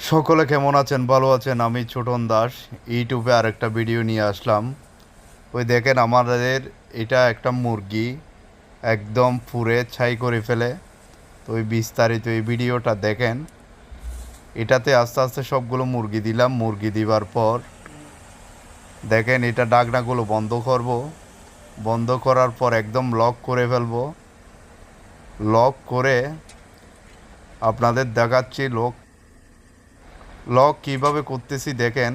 সকলে কেমন আছেন? ভালো আছেন? আমি ছোটন দাস ইউটিউবে আরেকটা ভিডিও নিয়ে আসলাম। ওই দেখেন আমাদের এটা একটা মুরগি একদম পুড়ে ছাই করে ফেলে। তো ওই বিস্তারিত এই ভিডিওটা দেখেন। এটাতে আস্তে আস্তে সবগুলো মুরগি দিলাম। মুরগি দিবার পর দেখেন এটা ডাকনাগুলো বন্ধ করব। বন্ধ করার পর একদম লক করে ফেলবো। লক করে আপনাদের দেখাচ্ছি লক কীভাবে করতেছি দেখেন।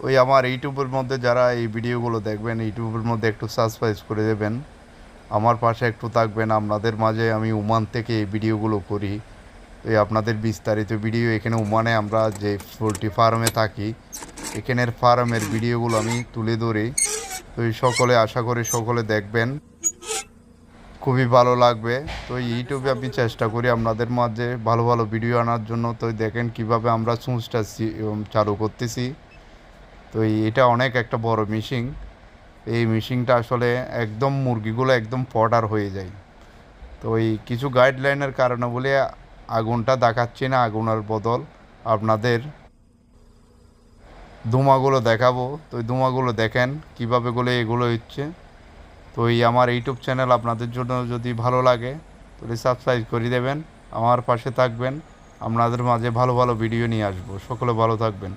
ওই আমার ইউটিউবের মধ্যে যারা এই ভিডিওগুলো দেখবেন ইউটিউবের মধ্যে একটু সাবস্ক্রাইব করে দেবেন, আমার পাশে একটু থাকবেন। আপনাদের মাঝে আমি ওমান থেকে এই ভিডিওগুলো করি। এই আপনাদের বিস্তারিত ভিডিও এখানে ওমানে আমরা যে পোলট্রি ফার্মে থাকি এখানের ফার্মের ভিডিওগুলো আমি তুলে ধরি। তো এই সকলে আশা করি সকলে দেখবেন, খুবই ভালো লাগবে। তো ইউটিউবে আমি চেষ্টা করি আপনাদের মাঝে ভালো ভালো ভিডিও আনার জন্য। তো দেখেন কিভাবে আমরা সুঁচটা চালু করতেছি। তো এটা অনেক একটা বড় মেশিন। এই মেশিনটা আসলে একদম মুরগিগুলো একদম পডার হয়ে যায়। তো এই কিছু গাইডলাইনের কারণে বলে আগুনটা দেখাচ্ছি না, আগুনের বদল আপনাদের ধোঁয়াগুলো দেখাবো। তো ওই ধোঁয়াগুলো দেখেন কীভাবে গুলো এগুলো হচ্ছে। তো এই আমার ইউটিউব চ্যানেল আপনাদের জন্য যদি ভালো লাগে তাহলে সাবস্ক্রাইব করে দেবেন, আমার পাশে থাকবেন। আপনাদের মাঝে ভালো ভালো ভিডিও নিয়ে আসবো। সকলে ভালো থাকবেন।